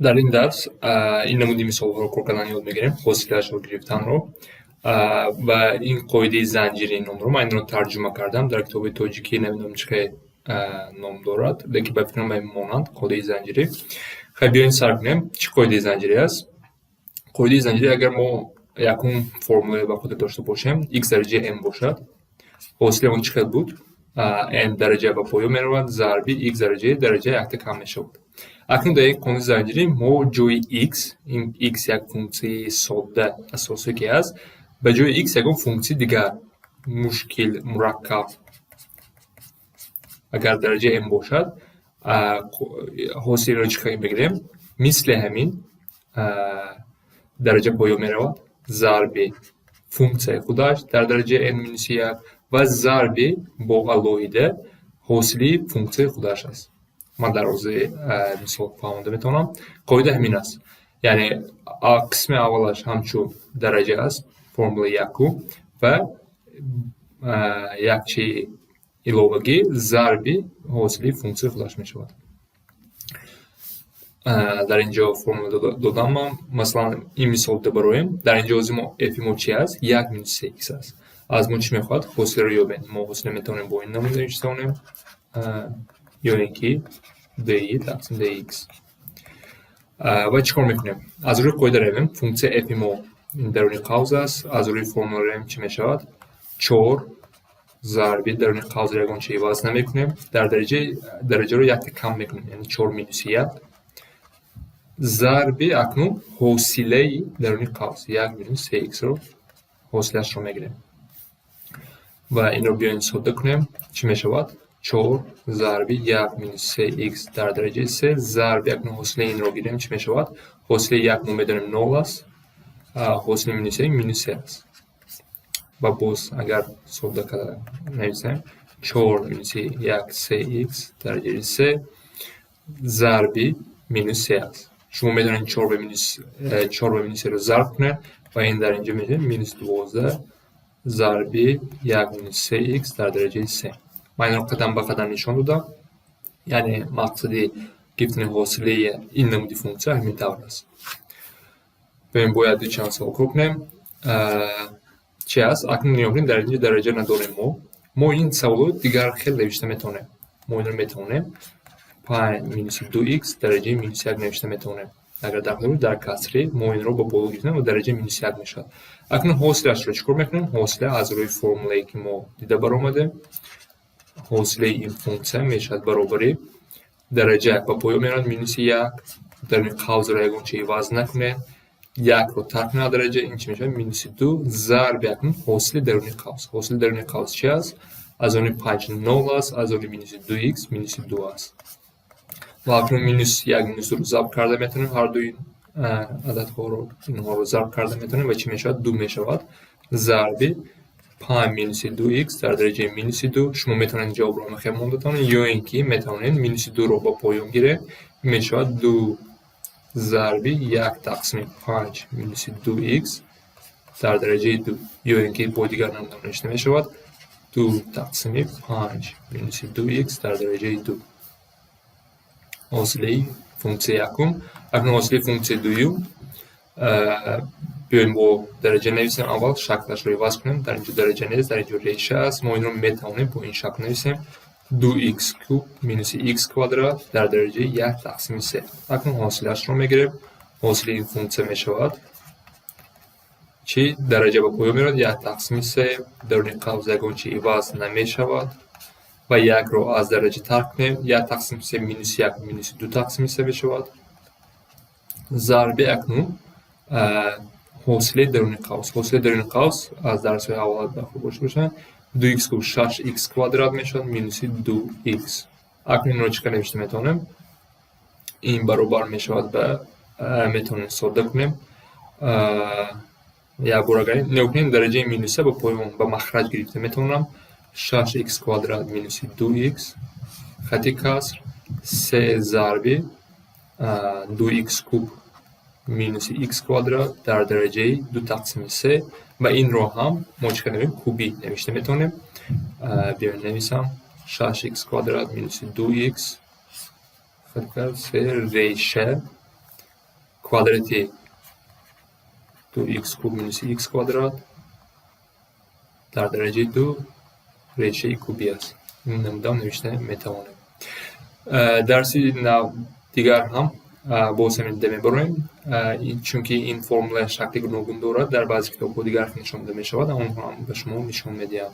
در این درس این نمودی مثال ها رو کار کردن یاد میگیریم، حوصله‌اش رو گرفتن رو و این قاعده زنجیره نام رو من این رو ترجمه کردم در کتاب تاجیکی، نمیدونم چه نام دارد لیکن به فکرم مانند قاعده زنجیره. خب بیاین سر کنیم چه قاعده زنجیره است. قاعده زنجیره اگر ما یکون فرمول با خود داشته باشیم x درجه m باشد، حاصل اون چقدر بود؟ n درجه به پایان میرود ضربی x درجه یک کم میشود. اکنون در این قانون زنجیره ما جای x، این x یک فونکسی ساده اساسی که است، به جای x یک فونکسی دیگر مشکل مرکب اگر درجه m باشد حاصل را چقدر بگیریم؟ مثل همین درجه پایان میرود ضربی فونکسی خودش در درجه n مینوس 1 و ضربی با علایده حاصل فونکسی خودش است. من در روزی مثال فهمانده میتونم. قاعده همین است، یعنی قسم اولش همچون درجه است، فرمول یکو و یک چی علاوگی ضربی حاصل فونکسی خودش میشود. در اینجا فرمول دادم من، مثلا این مثال ببریم. در اینجا از ما f ما چی است؟ 1 مینوس x است. از ما چی میخواد؟ حاصل رو یابیم. ما حاصل میتونیم با این نمونه نوشتیم یا اینکه دی تقسیم dx. و چیکار میکنیم؟ از روی قاعده رویم. فونکسی f ما این درونی قوس است. از روی فرمول رویم چی میشود؟ 4 ضربی درونی قوس را چی عوض نمیکنیم، در درجه رو یک کم میکنیم، یعنی 4 مینوس 1 ضربی اکنون حاصله درونی قوس 1 مینوس 3x رو حاصلش رو میگیریم و این رو بیاین ساده کنیم. چی میشود؟ 4 ضربی 1 مینوس 3x در درجه 3 ضربی اکنون حاصله این رو گیریم. چی میشود؟ حاصله 1 ما میدونیم 0 است، حاصله مینوس 1 مینوس 3 است و باز اگر ساده کرده نویسیم 4 مینوس 1 3x درجه 3 ضربی مینوس 3 است. شما میدونید 4 به مینوس رو ضرب کنه و این در اینجا میشه مینوس 12 ضربی 1 مینوس 3x در درجه 3. من این رو قدم به قدم نشان دادم، یعنی مقصدی گرفتن حاصله این نمودی فونکسی همین طور است. ببین باید دو چند سوال کنیم. چی است؟ اکنون نگاه کنیم در اینجا درجه نداریم. ما این سوال دیگر خیلی نوشته میتونیم. ما این رو میتونیم 5 مینوس 2x درجه مینوس 1 نوشته میتونیم. اگر در کسری ما این رو با بالا گرفتیم و درجه مینوس 1 میشد. اکنون حاصلش رو چیکار میکنیم؟ حاصله از روی فرمولی که ما دیده برآمده، حاصله این فونکسی میشد برابری درجه با پایان میراد مینوس 1 در قوس را یگان چی عوض نکنه، 1 رو ترک کنه درجه، این چی میشه؟ مینوس 2 ضرب اکنون حاصل درونی قوس. حاصل درونی قوس چی است؟ از اون 5 0 است، از اون مینوس 2x مینوس 2 است و اکنون مینوس 1 مینوس 2 رو ضرب کرده میتونیم، هر دوی عددها رو اینها رو ضرب کرده میتونیم و چی میشود؟ 2 میشود ضربی 5 مینوس 2x در درجه مینوس 2. شما میتونید جواب رو خیلی بتونید یا اینکه میتونید مینوس 2 رو با پایان گیره میشود 2 ضربی 1 تقسیم 5 مینوس 2x در درجه 2 یا اینکه با دیگر نام نوشته میشود 2 تقسیم 5 مینوس 2x در درجه 2. حاصله فونکسی یکم. اکنون حاصله فونکسی دوم بیایم با درجه نویسیم. اول شکلش رو عوض کنیم. در اینجا درجه نیست، در اینجا ریشه است. ما این رو میتونیم با این شکل نویسیم 2x کوب مینوس x کوادرات در درجه 1 تقسیم 3. اکنون حاصلش رو میگیریم. حاصله این فونکسی میشود چی؟ درجه با پایان میرود 1 تقسیم 3 درون قوس یگان چی عوض نمیشود و 1 رو از درجه ترک کنیم. 1 تقسیم 3 مینوس 1 مینوس 2 تقسیم 3 بشود ضرب اکنون حاصله درون قوس. حاصله درون قوس از درس اول بخور باشن 2x کو 6x کوادرات میشود مینوس 2x. اکنون رو چیکار نوشته میتونیم؟ این برابر میشود به میتونیم ساده کنیم یا برگردیم نگاه درجه مینوس با پایان به مخرج گرفته میتونم 6x کوادرات مینوس 2x خطی کسر 3 ضربی 2x کوب مینوس x کوادرات در درجه 2 تقسیم 3 و این رو هم ما چیکار نویم؟ کوبی نوشته میتونیم. بیاین نویسم 6x کوادرات مینوس 2x خطی کسر 3 ریشه کвадрати 2x کуб минуси x квадрат дар дараҷаи 2 решаи кубӣ аст. Ин намудам навишта метавонем. Дарси дигар ҳам боз ҳамин дида мебароем, чунки ин формула шакли гуногун дорад, дар баъзе китобҳо дигар нишон дода мешавад, онҳо ҳам ба шумо нишон медиҳам.